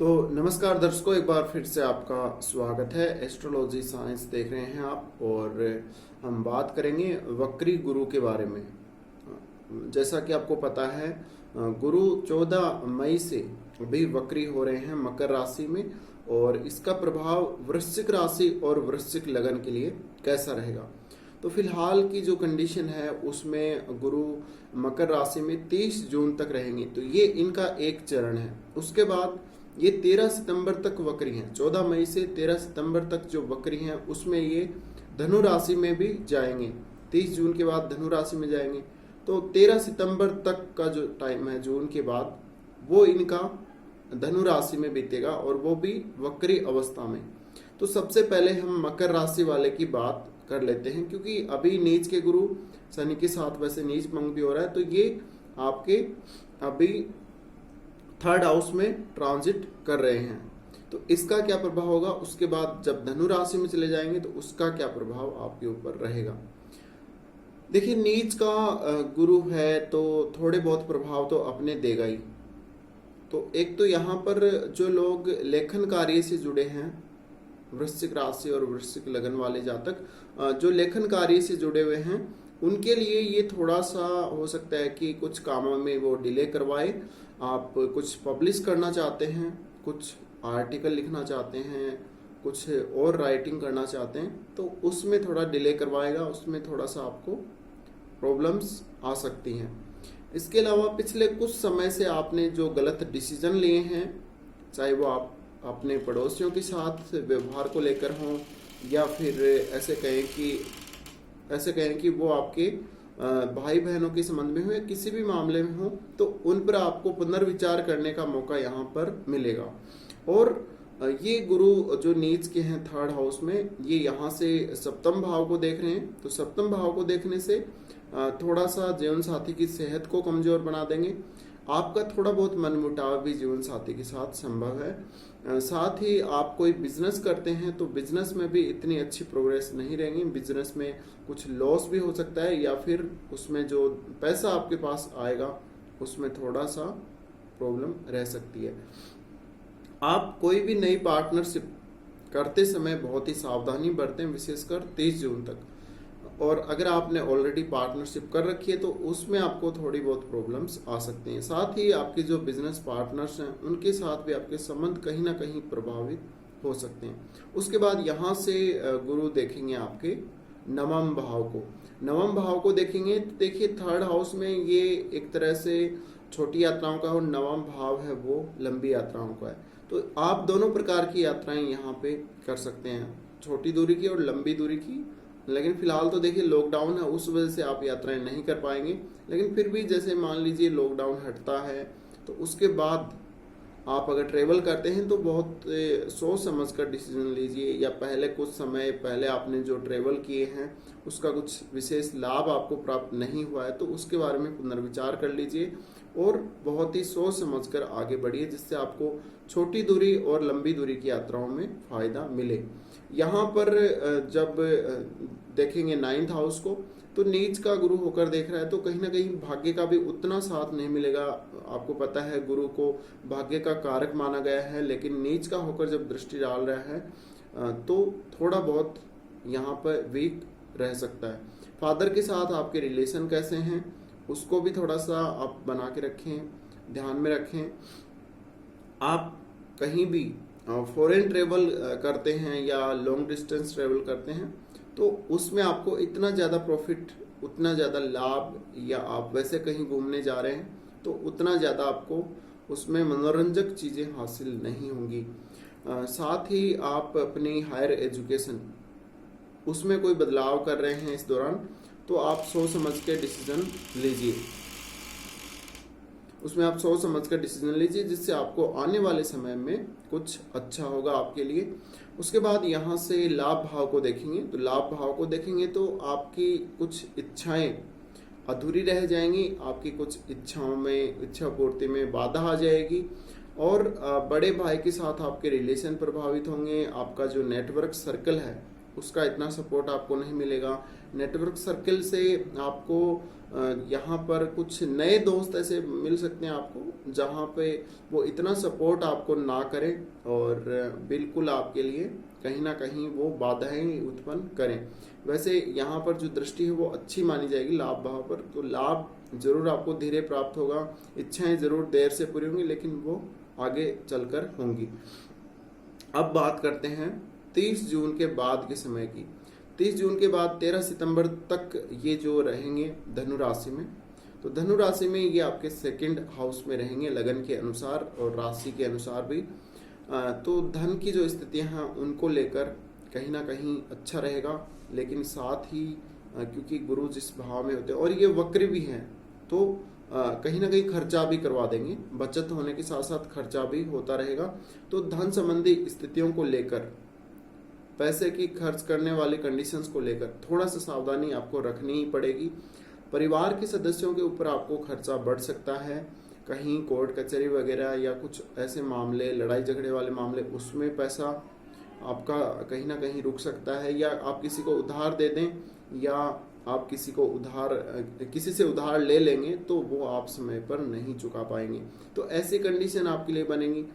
तो नमस्कार दर्शकों, एक बार फिर से आपका स्वागत है। एस्ट्रोलॉजी साइंस देख रहे हैं आप, और हम बात करेंगे वक्री गुरु के बारे में। जैसा कि आपको पता है, गुरु 14 मई से अभी वक्री हो रहे हैं मकर राशि में, और इसका प्रभाव वृश्चिक राशि और वृश्चिक लगन के लिए कैसा रहेगा। तो फिलहाल की जो कंडीशन है उसमें गुरु मकर राशि में 30 जून तक रहेंगे, तो ये इनका एक चरण है। उसके बाद ये 13 सितंबर तक वक्री हैं। 14 मई से 13 सितंबर तक जो वक्री हैं उसमें ये धनु राशि में भी जाएंगे। 30 जून के बाद धनु राशि में जाएंगे, तो 13 सितंबर तक का जो टाइम है जून के बाद, वो इनका धनु राशि में बीतेगा, और वो भी वक्री अवस्था में। तो सबसे पहले हम मकर राशि वाले की बात कर लेते हैं, क्योंकि अभी नीच के गुरु शनि के साथ वैसे नीच भंग भी हो रहा है, तो ये आपके अभी 3rd हाउस में ट्रांजिट कर रहे हैं। तो इसका क्या प्रभाव होगा, उसके बाद जब धनु राशि में चले जाएंगे तो उसका क्या प्रभाव आपके ऊपर रहेगा। देखिए, नीच का गुरु है तो थोड़े बहुत प्रभाव तो अपने देगा ही। तो एक तो यहाँ पर जो लोग लेखन कार्य से जुड़े हैं, वृश्चिक राशि और वृश्चिक लगन वाले जातक जो लेखन कार्य से जुड़े हुए हैं, उनके लिए ये थोड़ा सा हो सकता है कि कुछ कामों में वो डिले करवाए। आप कुछ पब्लिश करना चाहते हैं, कुछ आर्टिकल लिखना चाहते हैं, कुछ और राइटिंग करना चाहते हैं, तो उसमें थोड़ा डिले करवाएगा, उसमें थोड़ा सा आपको प्रॉब्लम्स आ सकती हैं। इसके अलावा पिछले कुछ समय से आपने जो गलत डिसीजन लिए हैं, चाहे वो आप अपने पड़ोसियों के साथ व्यवहार को लेकर हों, या फिर ऐसे कहें कि वो आपके भाई बहनों के संबंध में हो या किसी भी मामले में हो, तो उन पर आपको पुनर्विचार करने का मौका यहाँ पर मिलेगा। और ये गुरु जो नीच के हैं 3rd हाउस में, ये यहाँ से सप्तम भाव को देख रहे हैं, तो सप्तम भाव को देखने से थोड़ा सा जीवन साथी की सेहत को कमजोर बना देंगे। आपका थोड़ा बहुत मनमुटाव भी जीवन साथी के साथ संभव है। साथ ही आप कोई बिजनेस करते हैं तो बिजनेस में भी इतनी अच्छी प्रोग्रेस नहीं रहेगी। बिजनेस में कुछ लॉस भी हो सकता है, या फिर उसमें जो पैसा आपके पास आएगा उसमें थोड़ा सा प्रॉब्लम रह सकती है। आप कोई भी नई पार्टनरशिप करते समय बहुत ही सावधानी बरतें, विशेषकर 30 जून तक। और अगर आपने ऑलरेडी पार्टनरशिप कर रखी है तो उसमें आपको थोड़ी बहुत प्रॉब्लम्स आ सकती हैं। साथ ही आपके जो बिजनेस पार्टनर्स हैं उनके साथ भी आपके संबंध कहीं ना कहीं प्रभावित हो सकते हैं। उसके बाद यहाँ से गुरु देखेंगे आपके नवम भाव को। नवम भाव को देखेंगे तो देखिए 3rd हाउस में ये एक तरह से छोटी यात्राओं का, और नवम भाव है वो लंबी यात्राओं का है। तो आप दोनों प्रकार की यात्राएं यहाँ पे कर सकते हैं, छोटी दूरी की और लंबी दूरी की। लेकिन फिलहाल तो देखिए लॉकडाउन है, उस वजह से आप यात्राएं नहीं कर पाएंगे। लेकिन फिर भी जैसे मान लीजिए लॉकडाउन हटता है तो उसके बाद आप अगर ट्रेवल करते हैं तो बहुत सोच समझ कर डिसीजन लीजिए, या पहले कुछ समय पहले आपने जो ट्रेवल किए हैं उसका कुछ विशेष लाभ आपको प्राप्त नहीं हुआ है तो उसके बारे में पुनर्विचार कर लीजिए, और बहुत ही सोच समझ कर आगे बढ़िए, जिससे आपको छोटी दूरी और लंबी दूरी की यात्राओं में फायदा मिले। यहाँ पर जब देखेंगे 9th हाउस को, तो नीच का गुरु होकर देख रहा है, तो कहीं ना कहीं भाग्य का भी उतना साथ नहीं मिलेगा। आपको पता है गुरु को भाग्य का कारक माना गया है, लेकिन नीच का होकर जब दृष्टि डाल रहा है तो थोड़ा बहुत यहाँ पर वीक रह सकता है। फादर के साथ आपके रिलेशन कैसे हैं उसको भी थोड़ा सा आप बना के रखें, ध्यान में रखें। आप कहीं भी फॉरेन ट्रेवल करते हैं या लॉन्ग डिस्टेंस ट्रेवल करते हैं तो उसमें आपको इतना ज़्यादा प्रॉफिट, उतना ज़्यादा लाभ, या आप वैसे कहीं घूमने जा रहे हैं तो उतना ज़्यादा आपको उसमें मनोरंजक चीज़ें हासिल नहीं होंगी। साथ ही आप अपनी हायर एजुकेशन उसमें कोई बदलाव कर रहे हैं इस दौरान, तो आप सोच समझ के डिसीजन लीजिए, उसमें आप सोच समझ कर डिसीजन लीजिए, जिससे आपको आने वाले समय में कुछ अच्छा होगा आपके लिए। उसके बाद यहाँ से लाभ भाव को देखेंगे, तो लाभ भाव को देखेंगे तो आपकी कुछ इच्छाएं अधूरी रह जाएंगी, आपकी कुछ इच्छाओं में, इच्छा पूर्ति में बाधा आ जाएगी, और बड़े भाई के साथ आपके रिलेशन प्रभावित होंगे। आपका जो नेटवर्क सर्कल है उसका इतना सपोर्ट आपको नहीं मिलेगा। नेटवर्क सर्कल से आपको यहाँ पर कुछ नए दोस्त ऐसे मिल सकते हैं आपको, जहाँ पे वो इतना सपोर्ट आपको ना करें और बिल्कुल आपके लिए कहीं ना कहीं वो बाधाएं उत्पन्न करें। वैसे यहाँ पर जो दृष्टि है वो अच्छी मानी जाएगी लाभ भाव पर, तो लाभ जरूर आपको धीरे प्राप्त होगा, इच्छाएं जरूर देर से पूरी होंगी, लेकिन वो आगे चलकर होंगी। अब बात करते हैं 30 जून के बाद के समय की। 30 जून के बाद 13 सितंबर तक ये जो रहेंगे धनु राशि में, तो धनु राशि में ये आपके सेकंड हाउस में रहेंगे लगन के अनुसार और राशि के अनुसार भी। तो धन की जो स्थितियां हैं उनको लेकर कहीं ना कहीं अच्छा रहेगा, लेकिन साथ ही क्योंकि गुरु जिस भाव में होते हैं और ये वक्र भी हैं, तो कहीं ना कहीं खर्चा भी करवा देंगे। बचत होने के साथ साथ खर्चा भी होता रहेगा। तो धन संबंधी स्थितियों को लेकर, पैसे की खर्च करने वाली कंडीशंस को लेकर थोड़ा सा सावधानी आपको रखनी ही पड़ेगी। परिवार के सदस्यों के ऊपर आपको खर्चा बढ़ सकता है, कहीं कोर्ट कचहरी वगैरह या कुछ ऐसे मामले, लड़ाई झगड़े वाले मामले, उसमें पैसा आपका कहीं ना कहीं रुक सकता है, या आप किसी को उधार दे दें या आप किसी से उधार ले लेंगे तो वो आप समय पर नहीं चुका पाएंगे। तो ऐसी कंडीशन आपके लिए बनेगी।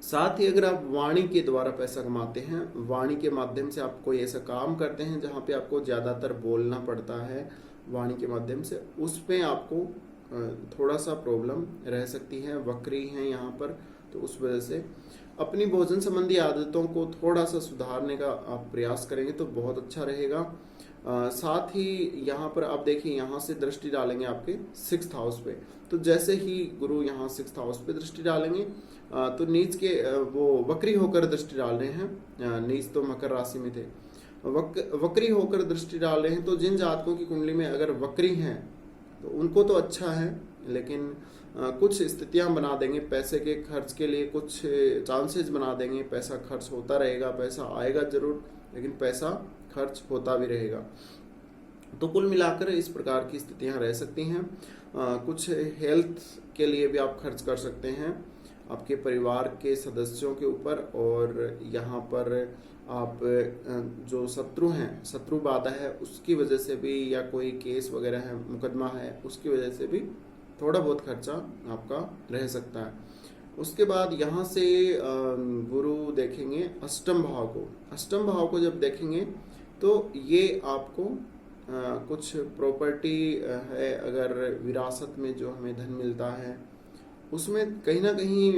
साथ ही अगर आप वाणी के द्वारा पैसा कमाते हैं, वाणी के माध्यम से आप कोई ऐसा काम करते हैं जहाँ पे आपको ज़्यादातर बोलना पड़ता है वाणी के माध्यम से, उस पे आपको थोड़ा सा प्रॉब्लम रह सकती है। वक्री हैं यहाँ पर, तो उस वजह से अपनी भोजन संबंधी आदतों को थोड़ा सा सुधारने का आप प्रयास करेंगे तो बहुत अच्छा रहेगा। साथ ही यहाँ पर आप देखिए, यहाँ से दृष्टि डालेंगे आपके 6th हाउस पे, तो जैसे ही गुरु यहाँ 6th हाउस पे दृष्टि डालेंगे तो नीच के वो वक्री होकर दृष्टि डाल रहे हैं। नीच तो मकर राशि में थे, वक्री होकर दृष्टि डाल रहे हैं। तो जिन जातकों की कुंडली में अगर वक्री हैं तो उनको तो अच्छा है, लेकिन कुछ स्थितियां बना देंगे पैसे के खर्च के लिए, कुछ चांसेस बना देंगे। पैसा खर्च होता रहेगा, पैसा आएगा जरूर, लेकिन पैसा खर्च होता भी रहेगा। तो कुल मिलाकर इस प्रकार की स्थितियां रह सकती हैं। कुछ हेल्थ के लिए भी आप खर्च कर सकते हैं आपके परिवार के सदस्यों के ऊपर, और यहाँ पर आप जो शत्रु हैं, शत्रु बाधा है उसकी वजह से भी, या कोई केस वगैरह है, मुकदमा है, उसकी वजह से भी थोड़ा बहुत खर्चा आपका रह सकता है। उसके बाद यहाँ से गुरु देखेंगे अष्टम भाव को। अष्टम भाव को जब देखेंगे तो ये आपको कुछ प्रॉपर्टी है, अगर विरासत में जो हमें धन मिलता है उसमें कहीं ना कहीं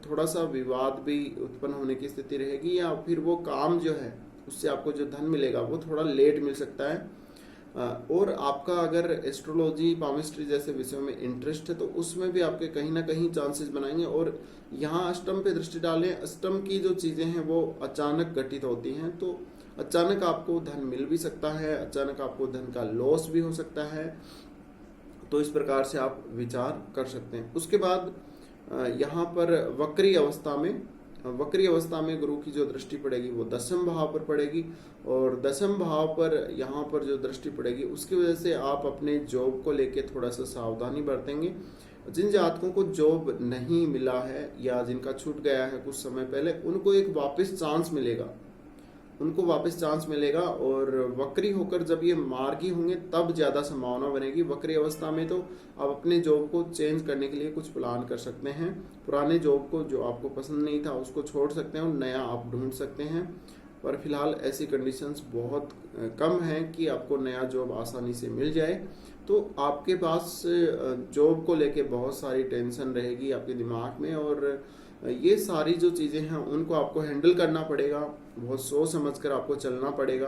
थोड़ा सा विवाद भी उत्पन्न होने की स्थिति रहेगी, या फिर वो काम जो है उससे आपको जो धन मिलेगा वो थोड़ा लेट मिल सकता है। और आपका अगर एस्ट्रोलॉजी, पामिस्ट्री जैसे विषयों में इंटरेस्ट है तो उसमें भी आपके कहीं ना कहीं चांसेस बनाएंगे। और यहाँ अष्टम पे दृष्टि डालें, अष्टम की जो चीज़ें हैं वो अचानक घटित होती हैं, तो अचानक आपको धन मिल भी सकता है, अचानक आपको धन का लॉस भी हो सकता है। तो इस प्रकार से आप विचार कर सकते हैं। उसके बाद यहाँ पर वक्री अवस्था में गुरु की जो दृष्टि पड़ेगी वो 10वें भाव पर पड़ेगी, और 10वें भाव पर यहाँ पर जो दृष्टि पड़ेगी उसकी वजह से आप अपने जॉब को लेके थोड़ा सा सावधानी बरतेंगे। जिन जातकों को जॉब नहीं मिला है या जिनका छूट गया है कुछ समय पहले, उनको एक वापस चांस मिलेगा। और वक्री होकर जब ये मार्गी होंगे तब ज़्यादा संभावना बनेगी। वक्री अवस्था में तो आप अपने जॉब को चेंज करने के लिए कुछ प्लान कर सकते हैं। पुराने जॉब को जो आपको पसंद नहीं था उसको छोड़ सकते हैं और नया आप ढूंढ सकते हैं, पर फिलहाल ऐसी कंडीशंस बहुत कम हैं कि आपको नया जॉब आसानी से मिल जाए। तो आपके पास जॉब को लेके बहुत सारी टेंशन रहेगी आपके दिमाग में, और ये सारी जो चीज़ें हैं उनको आपको हैंडल करना पड़ेगा, बहुत सोच समझ कर आपको चलना पड़ेगा।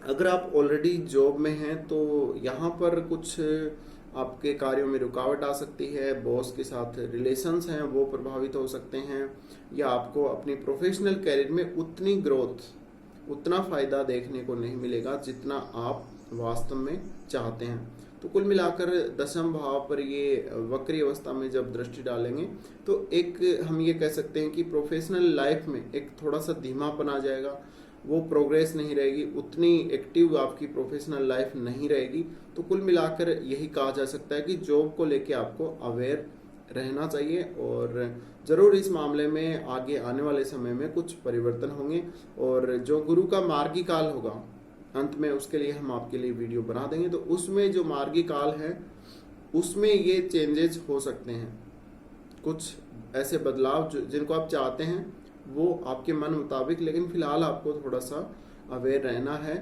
अगर आप ऑलरेडी जॉब में हैं तो यहाँ पर कुछ आपके कार्यों में रुकावट आ सकती है, बॉस के साथ रिलेशंस हैं वो प्रभावित हो सकते हैं, या आपको अपनी प्रोफेशनल कैरियर में उतनी ग्रोथ, उतना फ़ायदा देखने को नहीं मिलेगा जितना आप वास्तव में चाहते हैं। तो कुल मिलाकर 10वें भाव पर ये वक्री अवस्था में जब दृष्टि डालेंगे तो एक हम ये कह सकते हैं कि प्रोफेशनल लाइफ में एक थोड़ा सा धीमापन आ जाएगा, वो प्रोग्रेस नहीं रहेगी, उतनी एक्टिव आपकी प्रोफेशनल लाइफ नहीं रहेगी। तो कुल मिलाकर यही कहा जा सकता है कि जॉब को लेके आपको अवेयर रहना चाहिए और ज़रूर इस मामले में आगे आने वाले समय में कुछ परिवर्तन होंगे। और जो गुरु का मार्गी काल होगा अंत में, उसके लिए हम आपके लिए वीडियो बना देंगे। तो उसमें जो मार्गी काल है उसमें ये चेंजेस हो सकते हैं, कुछ ऐसे बदलाव जिनको आप चाहते हैं वो आपके मन मुताबिक, लेकिन फिलहाल आपको थोड़ा सा अवेयर रहना है।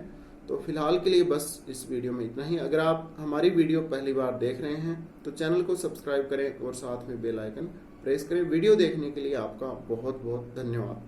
तो फिलहाल के लिए बस इस वीडियो में इतना ही। अगर आप हमारी वीडियो पहली बार देख रहे हैं तो चैनल को सब्सक्राइब करें और साथ में बेल आइकन प्रेस करें। वीडियो देखने के लिए आपका बहुत बहुत धन्यवाद।